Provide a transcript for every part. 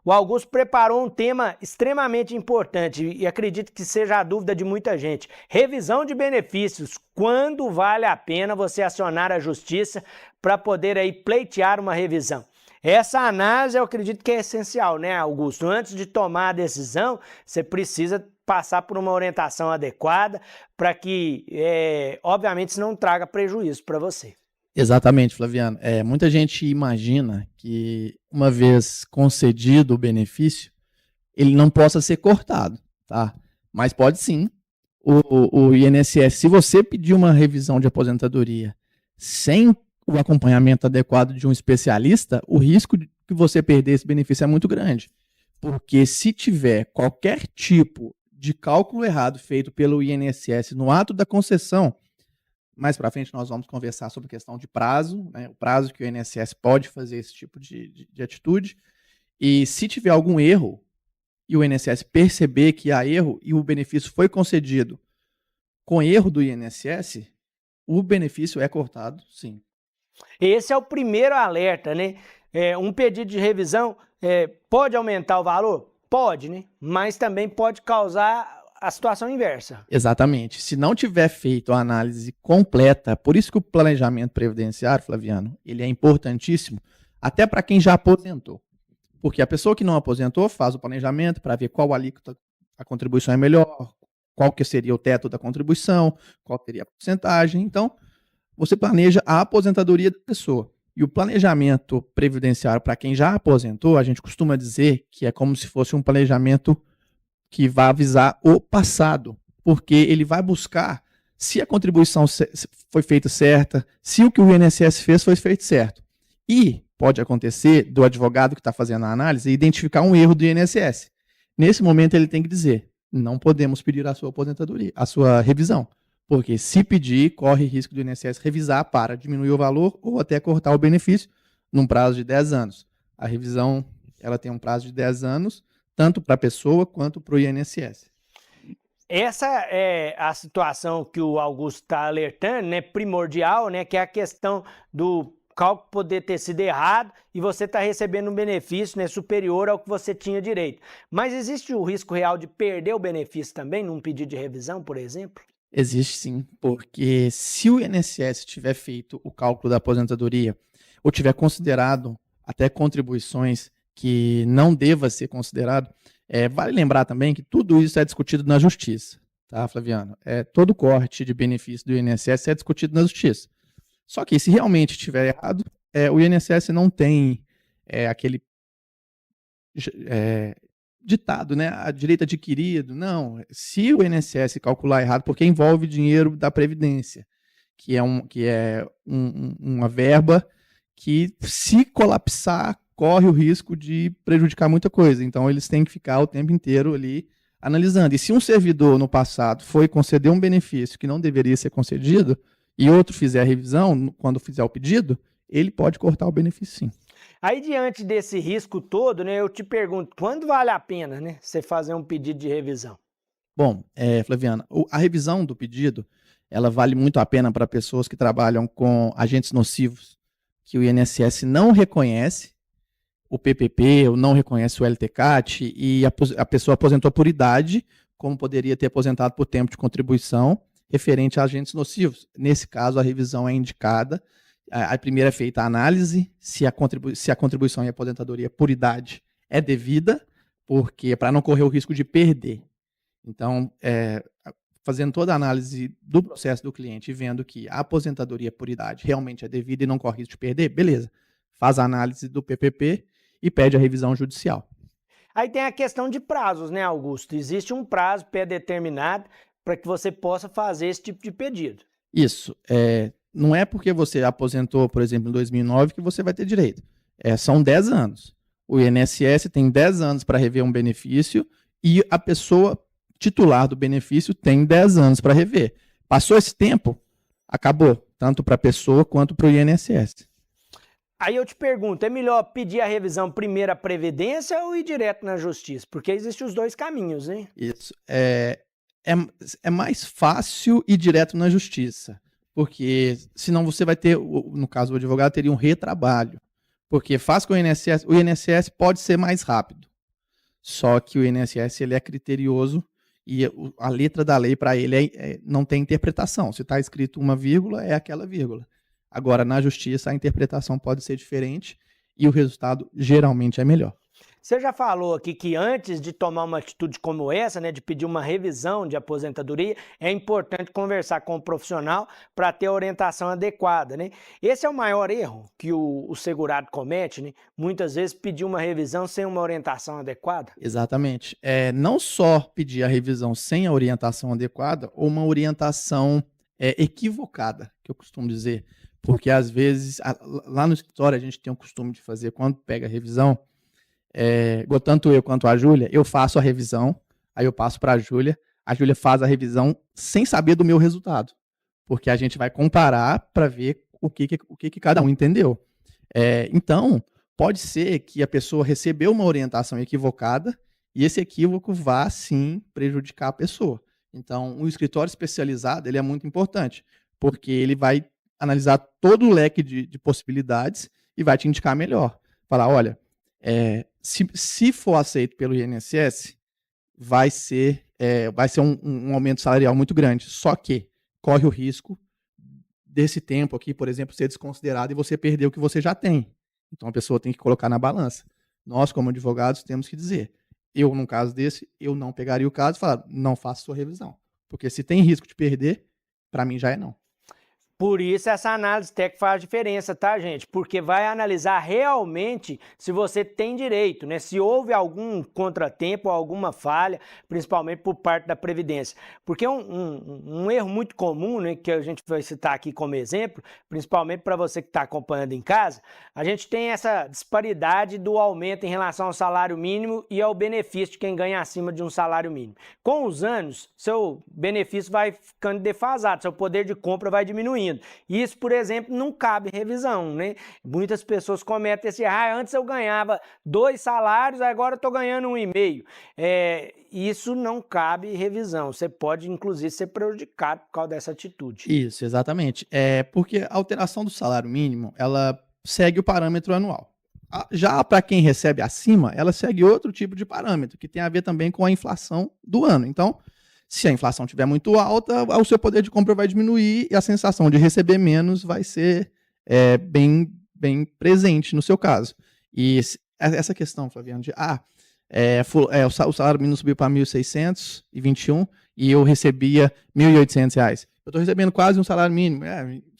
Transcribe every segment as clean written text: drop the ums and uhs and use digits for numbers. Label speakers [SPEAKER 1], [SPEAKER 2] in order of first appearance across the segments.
[SPEAKER 1] O Augusto preparou um tema extremamente importante e acredito que seja a dúvida de muita gente. Revisão de benefícios. Quando vale a pena você acionar a justiça para poder aí pleitear uma revisão? Essa análise eu acredito que é essencial, né, Augusto? Antes de tomar a decisão, você precisa passar por uma orientação adequada para que, obviamente, isso não traga prejuízo para você.
[SPEAKER 2] Exatamente, Flaviano. Muita gente imagina que, uma vez concedido o benefício, ele não possa ser cortado, tá? Mas pode sim. O INSS, se você pedir uma revisão de aposentadoria sem o acompanhamento adequado de um especialista, o risco de que você perder esse benefício é muito grande. Porque se tiver qualquer tipo de cálculo errado feito pelo INSS no ato da concessão, mais para frente nós vamos conversar sobre a questão de prazo, né, o prazo que o INSS pode fazer esse tipo de atitude. E se tiver algum erro e o INSS perceber que há erro e o benefício foi concedido com erro do INSS, o benefício é cortado, sim.
[SPEAKER 1] Esse é o primeiro alerta, né? Um pedido de revisão pode aumentar o valor? Pode, né? Mas também pode causar a situação inversa.
[SPEAKER 2] Exatamente. Se não tiver feito a análise completa, por isso que o planejamento previdenciário, Flaviano, ele é importantíssimo, até para quem já aposentou. Porque a pessoa que não aposentou faz o planejamento para ver qual alíquota a contribuição é melhor, qual que seria o teto da contribuição, qual seria a porcentagem. Então, você planeja a aposentadoria da pessoa. E o planejamento previdenciário para quem já aposentou, a gente costuma dizer que é como se fosse um planejamento que vai avisar o passado, porque ele vai buscar se a contribuição foi feita certa, se o que o INSS fez foi feito certo. E pode acontecer do advogado que está fazendo a análise identificar um erro do INSS. Nesse momento ele tem que dizer, não podemos pedir a sua aposentadoria, a sua revisão, porque se pedir, corre risco do INSS revisar para diminuir o valor ou até cortar o benefício num prazo de 10 anos. A revisão ela tem um prazo de 10 anos, tanto para a pessoa quanto para o INSS.
[SPEAKER 1] Essa é a situação que o Augusto está alertando, né, primordial, né, que é a questão do cálculo poder ter sido errado e você está recebendo um benefício, né, superior ao que você tinha direito. Mas existe o risco real de perder o benefício também num pedido de revisão, por exemplo?
[SPEAKER 2] Existe sim, porque se o INSS tiver feito o cálculo da aposentadoria ou tiver considerado até contribuições que não deva ser considerado, vale lembrar também que tudo isso é discutido na justiça, tá, Flaviano? Todo corte de benefício do INSS é discutido na justiça. Só que se realmente estiver errado, o INSS não tem aquele ditado, né? A direito adquirido. Não, se o INSS calcular errado, porque envolve dinheiro da Previdência, que é uma verba que, se colapsar, corre o risco de prejudicar muita coisa. Então, eles têm que ficar o tempo inteiro ali analisando. E se um servidor, no passado, foi conceder um benefício que não deveria ser concedido, e outro fizer a revisão, quando fizer o pedido, ele pode cortar o benefício, sim.
[SPEAKER 1] Aí, diante desse risco todo, né, eu te pergunto, quando vale a pena, né, você fazer um pedido de revisão?
[SPEAKER 2] Bom, Flaviana, a revisão do pedido, ela vale muito a pena para pessoas que trabalham com agentes nocivos, que o INSS não reconhece, o PPP, ou não reconhece o LTCAT, e a pessoa aposentou por idade, como poderia ter aposentado por tempo de contribuição, referente a agentes nocivos. Nesse caso, a revisão é indicada. A primeira é feita a análise, se a contribuição e aposentadoria por idade é devida, porque para não correr o risco de perder. Então, fazendo toda a análise do processo do cliente e vendo que a aposentadoria por idade realmente é devida e não corre risco de perder, beleza. Faz a análise do PPP e pede a revisão judicial.
[SPEAKER 1] Aí tem a questão de prazos, né, Augusto? Existe um prazo pré-determinado para que você possa fazer esse tipo de pedido.
[SPEAKER 2] Isso. Não é porque você aposentou, por exemplo, em 2009 que você vai ter direito. São 10 anos. O INSS tem 10 anos para rever um benefício e a pessoa titular do benefício tem 10 anos para rever. Passou esse tempo, acabou, tanto para a pessoa quanto para o INSS.
[SPEAKER 1] Aí eu te pergunto, é melhor pedir a revisão primeiro à Previdência ou ir direto na Justiça? Porque existem os dois caminhos, né?
[SPEAKER 2] Isso. É mais fácil ir direto na Justiça, porque senão você vai ter, no caso do advogado, teria um retrabalho. Porque faz com o INSS pode ser mais rápido, Só que o INSS ele é criterioso e a letra da lei para ele não tem interpretação. Se está escrito uma vírgula, é aquela vírgula. Agora, na justiça, a interpretação pode ser diferente e o resultado geralmente é melhor.
[SPEAKER 1] Você já falou aqui que antes de tomar uma atitude como essa, né, de pedir uma revisão de aposentadoria, é importante conversar com o profissional para ter a orientação adequada, né? Esse é o maior erro que o segurado comete, né? Muitas vezes pedir uma revisão sem uma orientação adequada.
[SPEAKER 2] Exatamente. Não só pedir a revisão sem a orientação adequada, ou uma orientação equivocada, que eu costumo dizer. Porque às vezes, lá no escritório, a gente tem o costume de fazer, quando pega a revisão, tanto eu quanto a Júlia, eu faço a revisão, aí eu passo para a Júlia faz a revisão sem saber do meu resultado, porque a gente vai comparar para ver o que cada um entendeu. Então, pode ser que a pessoa recebeu uma orientação equivocada e esse equívoco vá, sim, prejudicar a pessoa. Então, o escritório especializado ele é muito importante, porque ele vai analisar todo o leque de possibilidades e vai te indicar melhor. Falar, olha, se for aceito pelo INSS, vai ser um aumento salarial muito grande. Só que corre o risco desse tempo aqui, por exemplo, ser desconsiderado e você perder o que você já tem. Então a pessoa tem que colocar na balança. Nós, como advogados, temos que dizer, eu, num caso desse, eu não pegaria o caso e falar, não faça sua revisão. Porque se tem risco de perder, para mim já é não.
[SPEAKER 1] Por isso essa análise técnica faz diferença, tá, gente? Porque vai analisar realmente se você tem direito, né? Se houve algum contratempo, alguma falha, principalmente por parte da Previdência. Porque um erro muito comum, né, que a gente vai citar aqui como exemplo, principalmente para você que está acompanhando em casa, a gente tem essa disparidade do aumento em relação ao salário mínimo e ao benefício de quem ganha acima de um salário mínimo. Com os anos, seu benefício vai ficando defasado, seu poder de compra vai diminuindo. Isso, por exemplo, não cabe revisão, né? Muitas pessoas cometem esse erro. Antes eu ganhava 2 salários, agora eu estou ganhando 1,5. Isso não cabe revisão. Você pode, inclusive, ser prejudicado por causa dessa atitude.
[SPEAKER 2] Isso, exatamente. Porque a alteração do salário mínimo, ela segue o parâmetro anual. Já para quem recebe acima, ela segue outro tipo de parâmetro, que tem a ver também com a inflação do ano. Então, se a inflação estiver muito alta, o seu poder de compra vai diminuir e a sensação de receber menos vai ser bem presente no seu caso. E essa questão, Flaviano, de o salário mínimo subiu para 1.621 e eu recebia R$1.800. Eu estou recebendo quase um salário mínimo.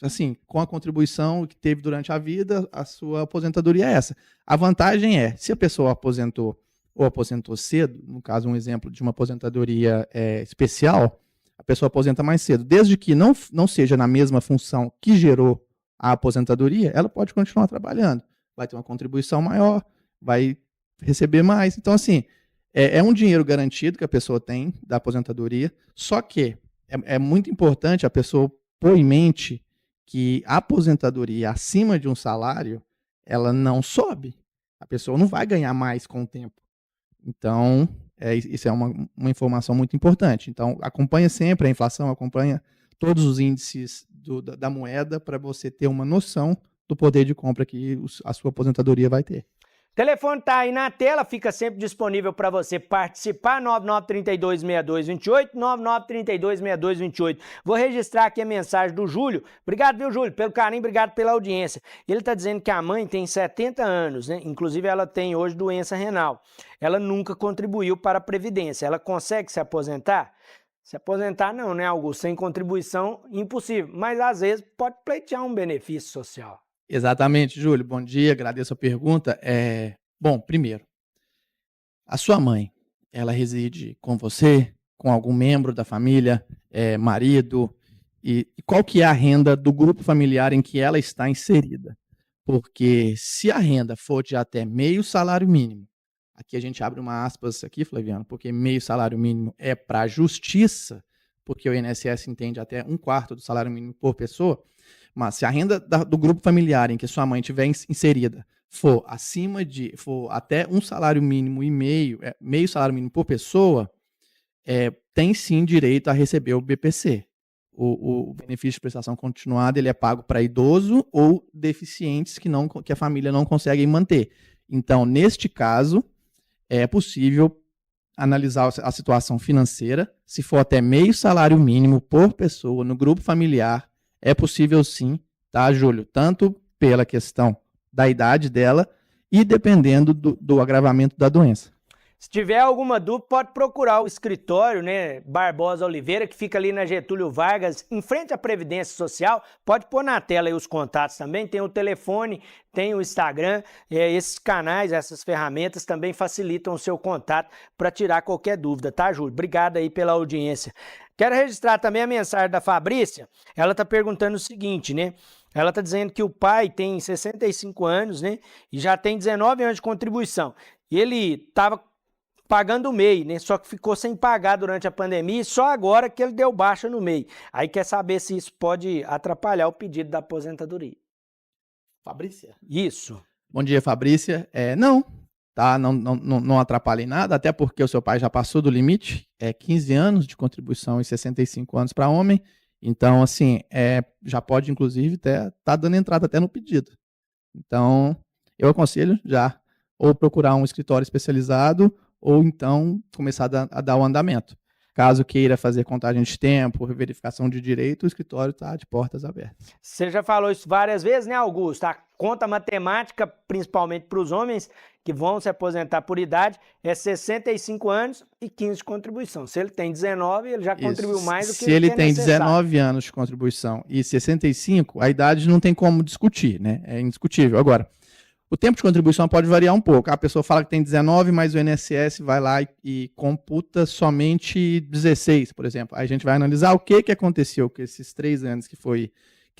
[SPEAKER 2] Assim, com a contribuição que teve durante a vida, a sua aposentadoria é essa. A vantagem é, se a pessoa aposentou ou aposentou cedo, no caso um exemplo de uma aposentadoria especial, a pessoa aposenta mais cedo. Desde que não seja na mesma função que gerou a aposentadoria, ela pode continuar trabalhando. Vai ter uma contribuição maior, vai receber mais. Então, assim, é um dinheiro garantido que a pessoa tem da aposentadoria, só que é muito importante a pessoa pôr em mente que a aposentadoria acima de um salário, ela não sobe. A pessoa não vai ganhar mais com o tempo. Então, isso é uma informação muito importante. Então, acompanha sempre a inflação, acompanha todos os índices da moeda para você ter uma noção do poder de compra que a sua aposentadoria vai ter.
[SPEAKER 1] O telefone está aí na tela, fica sempre disponível para você participar, 99326228, 99326228. Vou registrar aqui a mensagem do Júlio. Obrigado, viu, Júlio, pelo carinho, obrigado pela audiência. Ele está dizendo que a mãe tem 70 anos, né? Inclusive ela tem hoje doença renal. Ela nunca contribuiu para a Previdência. Ela consegue se aposentar? Se aposentar não, né, Augusto? Sem contribuição, impossível. Mas às vezes pode pleitear um benefício social.
[SPEAKER 2] Exatamente, Júlio. Bom dia, agradeço a pergunta. Bom, primeiro, a sua mãe, ela reside com você, com algum membro da família, marido, e qual que é a renda do grupo familiar em que ela está inserida? Porque se a renda for de até meio salário mínimo, aqui a gente abre uma aspas aqui, Flaviano, porque meio salário mínimo é para a justiça, porque o INSS entende até 1/4 do salário mínimo por pessoa. Mas se a renda do grupo familiar em que sua mãe estiver inserida for até um salário mínimo e meio salário mínimo por pessoa, tem sim direito a receber o BPC. O benefício de prestação continuada ele é pago para idoso ou deficientes que a família não consegue manter. Então, neste caso, é possível analisar a situação financeira. Se for até meio salário mínimo por pessoa no grupo familiar, é possível sim, tá, Júlio? Tanto pela questão da idade dela e dependendo do agravamento da doença.
[SPEAKER 1] Se tiver alguma dúvida, pode procurar o escritório, né, Barbosa Oliveira, que fica ali na Getúlio Vargas, em frente à Previdência Social. Pode pôr na tela aí os contatos também, tem o telefone, tem o Instagram. Esses canais, essas ferramentas também facilitam o seu contato para tirar qualquer dúvida, tá, Júlio? Obrigado aí pela audiência. Quero registrar também a mensagem da Fabrícia. Ela está perguntando o seguinte, né? Ela está dizendo que o pai tem 65 anos, né? E já tem 19 anos de contribuição. E ele estava pagando o MEI, né? Só que ficou sem pagar durante a pandemia e só agora que ele deu baixa no MEI. Aí quer saber se isso pode atrapalhar o pedido da aposentadoria.
[SPEAKER 2] Fabrícia?
[SPEAKER 1] Isso.
[SPEAKER 2] Bom dia, Fabrícia. Não, tá? Não atrapalha em nada, até porque o seu pai já passou do limite, 15 anos de contribuição e 65 anos para homem. Então, assim, já pode, inclusive, tá dando entrada até no pedido. Então, eu aconselho já ou procurar um escritório especializado ou então começar a dar o andamento. Caso queira fazer contagem de tempo, verificação de direito, o escritório está de portas abertas.
[SPEAKER 1] Você já falou isso várias vezes, né, Augusto? A conta matemática, principalmente para os homens que vão se aposentar por idade, é 65 anos e 15 de contribuição. Se ele tem 19, ele já contribuiu mais do que
[SPEAKER 2] Se ele
[SPEAKER 1] é
[SPEAKER 2] tem
[SPEAKER 1] necessário.
[SPEAKER 2] 19 anos de contribuição e 65, a idade não tem como discutir, né? É indiscutível. Agora, o tempo de contribuição pode variar um pouco. A pessoa fala que tem 19, mas o INSS vai lá e computa somente 16, por exemplo. Aí a gente vai analisar o que aconteceu com esses 3 anos que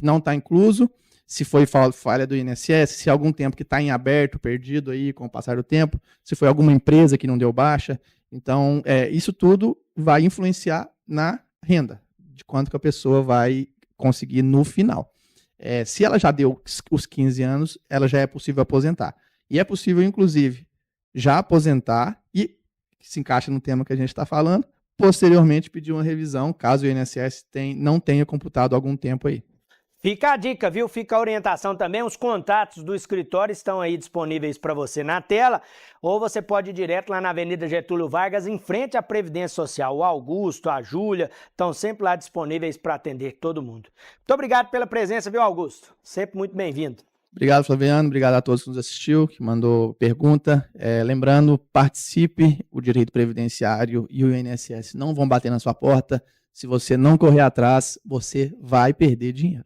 [SPEAKER 2] não está incluso, se foi falha do INSS, se algum tempo que está em aberto, perdido aí com o passar do tempo, se foi alguma empresa que não deu baixa. Então, isso tudo vai influenciar na renda, de quanto que a pessoa vai conseguir no final. Se ela já deu os 15 anos, ela já é possível aposentar. E é possível, inclusive, já aposentar e, que se encaixa no tema que a gente está falando, posteriormente pedir uma revisão, caso o INSS não tenha computado algum tempo aí.
[SPEAKER 1] Fica a dica, viu? Fica a orientação também. Os contatos do escritório estão aí disponíveis para você na tela, ou você pode ir direto lá na Avenida Getúlio Vargas, em frente à Previdência Social. O Augusto, a Júlia, estão sempre lá disponíveis para atender todo mundo. Muito obrigado pela presença, viu, Augusto? Sempre muito bem-vindo.
[SPEAKER 2] Obrigado, Flaviano. Obrigado a todos que nos assistiu, que mandou pergunta. Lembrando, participe, o direito previdenciário e o INSS não vão bater na sua porta. Se você não correr atrás, você vai perder dinheiro.